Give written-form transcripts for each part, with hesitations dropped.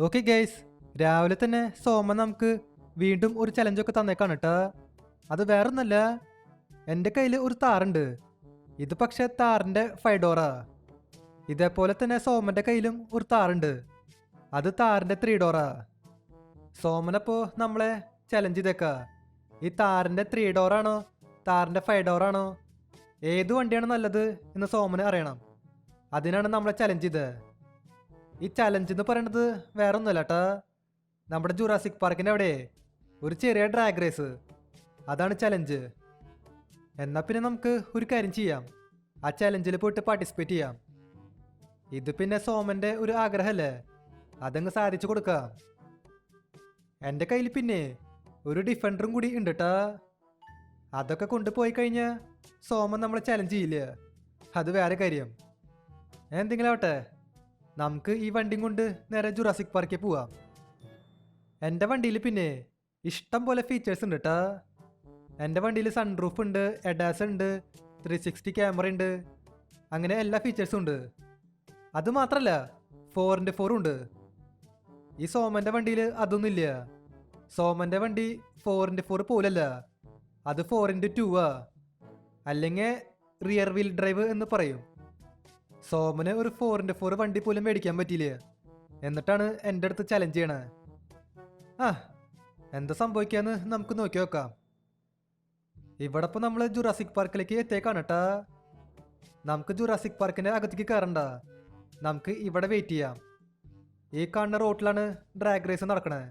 Okay guys, രാവിലെ തന്നെ സോമൻ നമുക്ക് വീണ്ടും ഒരു ചലഞ്ചൊക്കെ തന്നേക്കാണ് കേട്ടോ. അത് വേറൊന്നല്ല, എൻ്റെ കയ്യിൽ ഒരു താറുണ്ട്. ഇത് പക്ഷേ താറിൻ്റെ ഫൈഡോറാ. ഇതേപോലെ തന്നെ സോമൻ്റെ കയ്യിലും ഒരു താറുണ്ട്. അത് താറിൻ്റെ ത്രീ ഡോറാ. സോമനപ്പോൾ നമ്മളെ ചലഞ്ച് ചെയ്തേക്കാ. ഈ താറിൻ്റെ ത്രീ ഡോറാണോ താറിൻ്റെ ഫൈവ് ഡോറാണോ ഏത് വണ്ടിയാണ് നല്ലത് എന്ന് സോമന് അറിയണം. അതിനാണ് നമ്മളെ ചലഞ്ച് ചെയ്തത്. ഈ ചലഞ്ച് എന്ന് പറയുന്നത് വേറെ ഒന്നുമല്ല കേട്ടാ, നമ്മുടെ ജുറാസിക് പാർക്കിൻ്റെ അവിടെ ഒരു ചെറിയ ഡ്രാഗ് റേസ്, അതാണ് ചലഞ്ച്. എന്നാൽ പിന്നെ നമുക്ക് ഒരു കാര്യം ചെയ്യാം, ആ ചലഞ്ചിൽ പോയിട്ട് പാർട്ടിസിപ്പേറ്റ് ചെയ്യാം. ഇത് പിന്നെ സോമൻ്റെ ഒരു ആഗ്രഹമല്ലേ, അതങ്ങ് സാധിച്ചു കൊടുക്കാം. എൻ്റെ കയ്യിൽ പിന്നെ ഒരു ഡിഫൻഡറും കൂടി ഉണ്ട് കേട്ടാ. അതൊക്കെ കൊണ്ടുപോയി കഴിഞ്ഞാൽ സോമൻ നമ്മളെ ചലഞ്ച് ചെയ്യില്ല, അത് വേറെ കാര്യം. എന്തെങ്കിലും ആവട്ടെ, നമുക്ക് ഈ വണ്ടിയും കൊണ്ട് നേരെ ജുറാസിക് പാർക്കിൽ പോവാം. എൻ്റെ വണ്ടിയിൽ പിന്നെ ഇഷ്ടം പോലെ ഫീച്ചേഴ്സ് ഉണ്ട് കേട്ടാ. എൻ്റെ വണ്ടിയിൽ സൺറൂഫ് ഉണ്ട്, എഡാസ് ഉണ്ട്, 360 ക്യാമറ ഉണ്ട്, അങ്ങനെ എല്ലാ ഫീച്ചേഴ്സും ഉണ്ട്. അതുമാത്രമല്ല 4x4 ഉണ്ട്. ഈ സോമൻ്റെ വണ്ടിയിൽ അതൊന്നുമില്ല. സോമൻ്റെ വണ്ടി 4x4 പോലല്ല, അത് 4x2 അല്ലെങ്കിൽ റിയർ വീൽ ഡ്രൈവ് എന്ന് പറയും. സോമന് ഒരു 4x4 വണ്ടി പോലും മേടിക്കാൻ പറ്റിയില്ല, എന്നിട്ടാണ് എൻ്റെ അടുത്ത് ചലഞ്ച് ചെയ്യണേ. എന്താ സംഭവിക്കാന്ന് നമുക്ക് നോക്കി നോക്കാം. ഇവിടെ ഇപ്പോൾ നമ്മൾ ജുറാസിക് പാർക്കിലേക്ക് എത്തിയേക്കാണ് കേട്ടാ. നമുക്ക് ജുറാസിക് പാർക്കിൻ്റെ അകത്തേക്ക് കയറണ്ട, നമുക്ക് ഇവിടെ വെയിറ്റ് ചെയ്യാം. ഈ കാണുന്ന റോട്ടിലാണ് ഡ്രാഗ് റേസ് നടക്കണേ.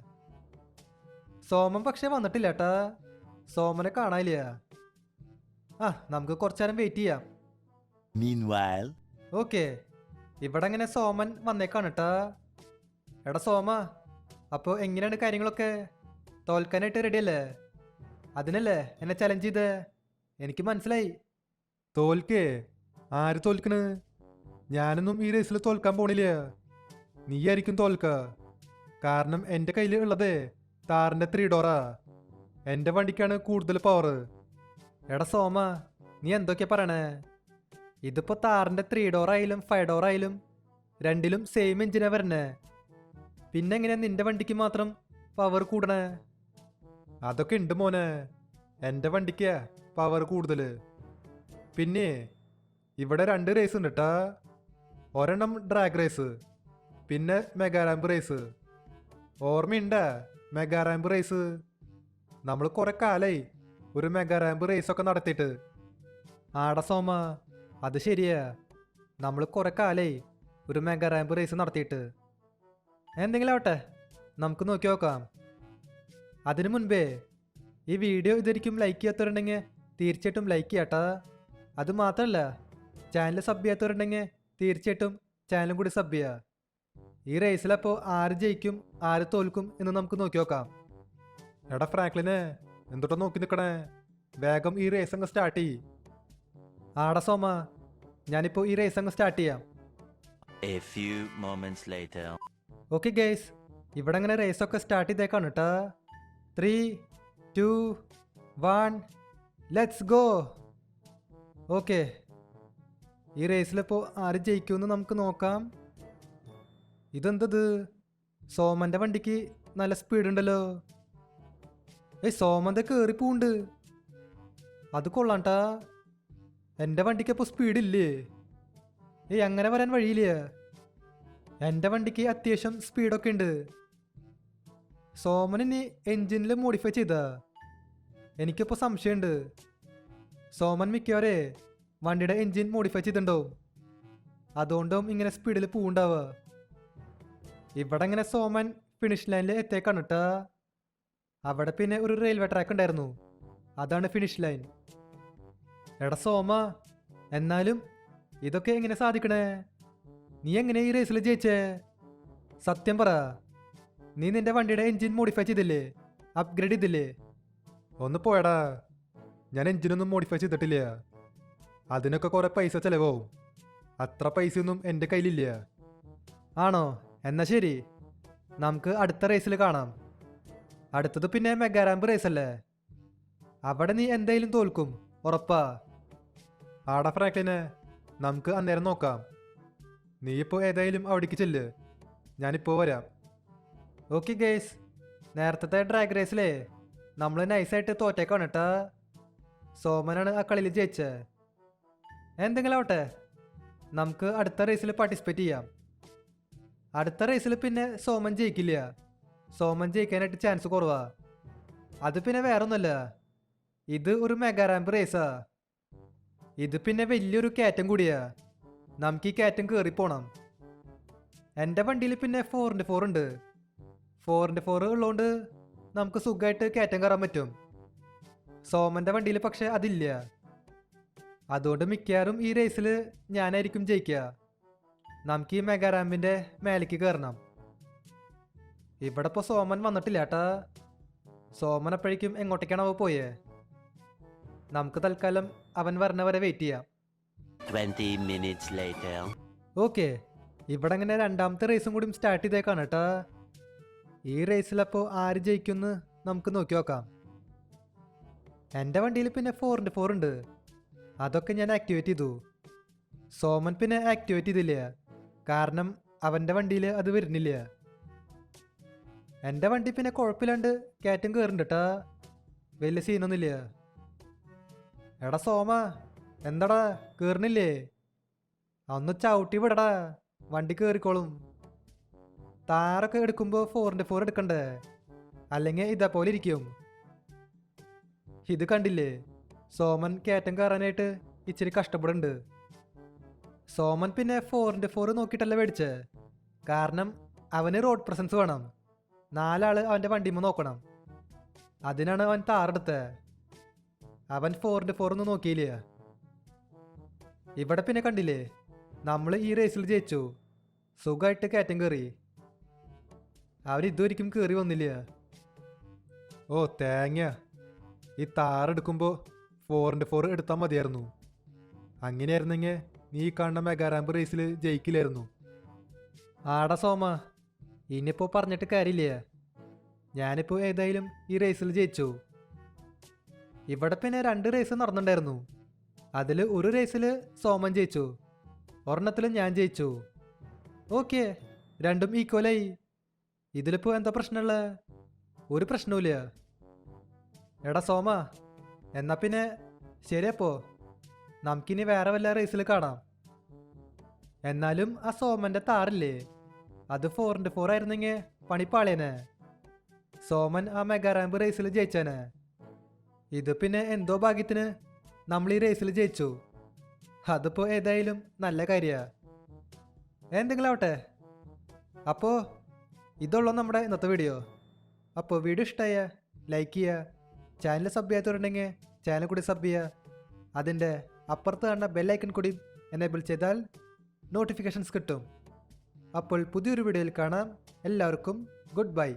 സോമൻ പക്ഷേ വന്നിട്ടില്ല കേട്ടാ, സോമനെ കാണാനില്ല. നമുക്ക് കുറച്ചു നേരം വെയിറ്റ് ചെയ്യാം. Meanwhile, ഓക്കെ, ഇവിടെ അങ്ങനെ സോമൻ വന്നേക്കാണ് കേട്ടാ. എടാ സോമ, അപ്പോൾ എങ്ങനെയാണ് കാര്യങ്ങളൊക്കെ? തോൽക്കാനായിട്ട് റെഡിയല്ലേ? അതിനല്ലേ എന്നെ ചലഞ്ച് ചെയ്തേ? എനിക്ക് മനസ്സിലായി. തോൽക്കേ? ആര് തോൽക്കണ്? ഞാനൊന്നും ഈ റേസിൽ തോൽക്കാൻ പോണില്ല. നീയായിരിക്കും തോൽക്ക. കാരണം എൻ്റെ കയ്യിൽ ഉള്ളത് താറിൻ്റെ ത്രീ ഡോറാ. എൻ്റെ വണ്ടിക്കാണ് കൂടുതൽ പവർ. എടാ സോമ, നീ എന്തൊക്കെയാ പറയണേ? ഇതിപ്പോൾ താറിൻ്റെ ത്രീ ഡോറായാലും ഫൈവ് ഡോറായാലും രണ്ടിലും സെയിം എഞ്ചിനാ വരണേ. പിന്നെ എങ്ങനെയാ നിന്റെ വണ്ടിക്ക് മാത്രം പവർ കൂടണേ? അതൊക്കെ ഉണ്ട് മോനെ, എൻ്റെ വണ്ടിക്കാ പവർ കൂടുതൽ. പിന്നെ ഇവിടെ 2 റേസ് ഉണ്ട് കേട്ടാ. ഒരെണ്ണം ഡ്രാഗ് റേസ്, പിന്നെ മെഗാറാമ്പ് റേസ്. ഓർമ്മയുണ്ടാ മെഗാറാമ്പ് റേസ്? നമ്മൾ കുറെ കാലായി ഒരു മെഗാറാമ്പ് റേസൊക്കെ നടത്തിയിട്ട്. ആടാ സോമ, അത് ശരിയാ, നമ്മൾ കുറെ കാലായി ഒരു മെഗാറാമ്പ് റേസ് നടത്തിയിട്ട്. എന്തെങ്കിലും ആവട്ടെ, നമുക്ക് നോക്കി നോക്കാം. അതിനു മുൻപേ ഈ വീഡിയോ ഇതായിരിക്കും ലൈക്ക് ചെയ്യാത്തവരുണ്ടെങ്കിൽ തീർച്ചയായിട്ടും ലൈക്ക് ചെയ്യാട്ടാ. അത് മാത്രമല്ല, ചാനൽ സബ് ചെയ്യാത്തവരുണ്ടെങ്കിൽ തീർച്ചയായിട്ടും ചാനലും കൂടി സബ് ചെയ്യുക. ഈ റേസിലപ്പോൾ ആര് ജയിക്കും ആര് തോൽക്കും എന്ന് നമുക്ക് നോക്കി നോക്കാം. എടാ ഫ്രാങ്ക്ലിനെ, എന്തുട്ടാ നോക്കി നിൽക്കണേ? വേഗം ഈ റേസ് അങ്ങ് സ്റ്റാർട്ട് ചെയ്യും. ആടാ സോമ, ഞാനിപ്പോൾ ഈ റേസ് അങ്ങ് സ്റ്റാർട്ട് ചെയ്യാം. a few moments later. Okay guys, ഇവിടെ അങ്ങനെ റേസൊക്കെ സ്റ്റാർട്ട് ചെയ്തേക്കാണ് കേട്ടാ. 3, 2, 1, ലെറ്റ്സ് ഗോ. ഓക്കെ, ഈ റേസിലിപ്പോൾ ആര് ജയിക്കുമെന്ന് നമുക്ക് നോക്കാം. ഇതെന്തത്? സോമൻ്റെ വണ്ടിക്ക് നല്ല സ്പീഡ് ഉണ്ടല്ലോ. സോമൻ്റെ കയറിപ്പോണ്ട്. അത് കൊള്ളാണ്ടാ. എൻ്റെ വണ്ടിക്കപ്പോൾ സ്പീഡില്ലേ? അങ്ങനെ വരാൻ വഴിയില്ല. എൻ്റെ വണ്ടിക്ക് അത്യാവശ്യം സ്പീഡൊക്കെ ഉണ്ട്. സോമനിനി എൻജിനിൽ മോഡിഫൈ ചെയ്താ? എനിക്കിപ്പോൾ സംശയമുണ്ട്. സോമൻ മിക്കവാറേ വണ്ടിയുടെ എൻജിൻ മോഡിഫൈ ചെയ്തിട്ടുണ്ടാവും, അതുകൊണ്ടും ഇങ്ങനെ സ്പീഡിൽ പോവുണ്ടാവുക. ഇവിടെ ഇങ്ങനെ സോമൻ ഫിനിഷ് ലൈനിൽ എത്തിയേക്കാണ് കേട്ടാ. അവിടെ പിന്നെ ഒരു റെയിൽവേ ട്രാക്ക് ഉണ്ടായിരുന്നു, അതാണ് ഫിനിഷ് ലൈൻ. എടാ സോമ, എന്നാലും ഇതൊക്കെ എങ്ങനെ സാധിക്കണേ? നീ എങ്ങനെ ഈ റേസിൽ ജയിച്ചേ? സത്യം പറ, നീ നിന്റെ വണ്ടിയുടെ എൻജിൻ മോഡിഫൈ ചെയ്തില്ലേ? അപ്ഗ്രേഡ് ചെയ്തില്ലേ? ഒന്ന് പോയടാ, ഞാൻ എൻജിനൊന്നും മോഡിഫൈ ചെയ്തിട്ടില്ല. അതിനൊക്കെ കുറെ പൈസ ചിലവാവും, അത്ര പൈസയൊന്നും എൻ്റെ കയ്യിലില്ല. ആണോ? എന്നാ ശരി, നമുക്ക് അടുത്ത റേസിൽ കാണാം. അടുത്തത് പിന്നെ മെഗാറാമ്പ് റേസ് അല്ലേ? അവിടെ നീ എന്തായാലും തോൽക്കും, ഉറപ്പാ. ആടാ ഫ്രാങ്ക്ലിനെ, നമുക്ക് അന്നേരം നോക്കാം. നീ ഇപ്പോൾ ഏതായാലും അവിടേക്ക് ചെല്ല്, ഞാനിപ്പോൾ വരാം. ഓക്കെ ഗേസ്, നേരത്തെ ഡ്രാഗ് റേസിലേ നമ്മൾ നൈസായിട്ട് തോറ്റേക്കാണ് കേട്ടാ. സോമനാണ് ആ കളിയിൽ ജയിച്ചത്. എന്തെങ്കിലും ആവട്ടെ, നമുക്ക് അടുത്ത റേസിൽ പാർട്ടിസിപ്പേറ്റ് ചെയ്യാം. അടുത്ത റേസിൽ പിന്നെ സോമൻ ജയിക്കില്ല. സോമൻ ജയിക്കാനായിട്ട് ചാൻസ് കുറവാ. അത് പിന്നെ വേറൊന്നുമല്ല, ഇത് ഒരു മെഗാ റാമ്പ് റേസാ. ഇത് പിന്നെ വലിയൊരു കയറ്റം കൂടിയാ. നമുക്ക് ഈ കയറ്റം കയറി പോണം. എൻ്റെ വണ്ടിയിൽ പിന്നെ 4x4 ഉണ്ട്. 4x4 ഉള്ളതുകൊണ്ട് നമുക്ക് സുഖമായിട്ട് കയറ്റം കയറാൻ പറ്റും. സോമൻ്റെ വണ്ടിയിൽ പക്ഷെ അതില്ല. അതുകൊണ്ട് മിക്കവാറും ഈ റേസിൽ ഞാനായിരിക്കും ജയിക്കുക. നമുക്ക് ഈ മെഗാ റാമ്പിൻ്റെ മേലേക്ക് കയറണം. ഇവിടെ ഇപ്പോൾ സോമൻ വന്നിട്ടില്ല ഏട്ടാ. സോമൻ അപ്പോഴേക്കും എങ്ങോട്ടേക്കാണോ പോയേ? നമുക്ക് തൽക്കാലം അവൻ വരണവരെ വെയിറ്റ് ചെയ്യാം. 20 minutes later. ഓക്കെ, ഇവിടെ അങ്ങനെ രണ്ടാമത്തെ റേസും കൂടി സ്റ്റാർട്ട് ചെയ്തേക്കാണ് കേട്ടാ. ഈ റേസിലപ്പോൾ ആര് ജയിക്കുമെന്ന് നമുക്ക് നോക്കി നോക്കാം. എൻ്റെ വണ്ടിയിൽ പിന്നെ 4x4 ഉണ്ട്. അതൊക്കെ ഞാൻ ആക്ടിവേറ്റ് ചെയ്തു. സോമൻ പിന്നെ ആക്ടിവേറ്റ് ചെയ്തില്ല, കാരണം അവൻ്റെ വണ്ടിയിൽ അത് വരുന്നില്ല. എൻ്റെ വണ്ടി പിന്നെ കുഴപ്പമില്ലാണ്ട് കയറ്റം കയറുന്നുണ്ട് കേട്ടാ. വലിയ സീനൊന്നുമില്ല. എടാ സോമ, എന്താടാ കയറണില്ലേ? ഒന്ന് ചവിട്ടി വിടടാ, വണ്ടി കയറിക്കോളും. താറൊക്കെ എടുക്കുമ്പോൾ 4x4 എടുക്കണ്ടേ, അല്ലെങ്കിൽ ഇതേപോലെ ഇരിക്കും. ഇത് കണ്ടില്ലേ, സോമൻ കയറ്റം കയറാനായിട്ട് ഇച്ചിരി കഷ്ടപ്പെടുന്നുണ്ട്. സോമൻ പിന്നെ 4x4 നോക്കിയിട്ടല്ല മേടിച്ചേ, കാരണം അവന് റോഡ് പ്രസൻസ് വേണം. 4 ആള് അവൻ്റെ വണ്ടിമ്മ നോക്കണം. അതിനാണ് അവൻ താറെടുത്തത്. അവൻ 4x4 ഒന്നും നോക്കിയില്ല. ഇവിടെ പിന്നെ കണ്ടില്ലേ, നമ്മൾ ഈ റേസിൽ ജയിച്ചു. സുഖമായിട്ട് കയറ്റം കയറി. അവൻ ഇതുവരെയും കയറി വന്നില്ല. ഓ തേങ്ങ, ഈ താറെടുക്കുമ്പോൾ 4x4 എടുത്താൽ മതിയായിരുന്നു. അങ്ങനെയായിരുന്നെങ്കിൽ നീ കാണുന്ന മെഗാ റാമ്പ് റേസിൽ ജയിക്കില്ലായിരുന്നു. ആടാ സോമ, ഇനിയിപ്പോൾ പറഞ്ഞിട്ട് കാര്യമില്ല. ഞാനിപ്പോൾ ഏതായാലും ഈ റേസിൽ ജയിച്ചു. ഇവിടെ പിന്നെ 2 റേസ് നടന്നിട്ടുണ്ടായിരുന്നു. അതിൽ ഒരു റേസിൽ സോമൻ ജയിച്ചു, ഒരെണ്ണത്തിൽ ഞാൻ ജയിച്ചു. ഓക്കെ, രണ്ടും ഈക്വലായി. ഇതിലിപ്പോൾ എന്താ പ്രശ്നമുള്ളത്? ഒരു പ്രശ്നവുമില്ല. എടാ സോമ, എന്നാ പിന്നെ ശരിയപ്പോ നമുക്കിനി വേറെ വല്ല റേസിൽ കാണാം. എന്നാലും ആ സോമൻ്റെ താറില്ലേ, അത് 4x4 ആയിരുന്നെങ്കിൽ പണിപ്പാളേനെ. സോമൻ ആ മെഗാ റാമ്പ് റേസിൽ ജയിച്ചേനെ. ഇത് പിന്നെ എന്തോ ഭാഗ്യത്തിന് നമ്മൾ ഈ റേസിൽ ജയിച്ചു. അതിപ്പോൾ ഏതായാലും നല്ല കാര്യമാണ്. എന്തെങ്കിലും ആവട്ടെ. അപ്പോൾ ഇതുള്ളൂ നമ്മുടെ ഇന്നത്തെ വീഡിയോ. അപ്പോൾ വീഡിയോ ഇഷ്ടമായ ലൈക്ക് ചെയ്യുക. ചാനൽ സബ് ചെയ്യാത്തവരുണ്ടെങ്കിൽ ചാനൽ കൂടി സബ് ചെയ്യുക. അതിൻ്റെ അപ്പുറത്ത് കാണുന്ന ബെല്ലൈക്കൺ കൂടി എനേബിൾ ചെയ്താൽ നോട്ടിഫിക്കേഷൻസ് കിട്ടും. അപ്പോൾ പുതിയൊരു വീഡിയോയിൽ കാണാം. എല്ലാവർക്കും ഗുഡ് ബൈ.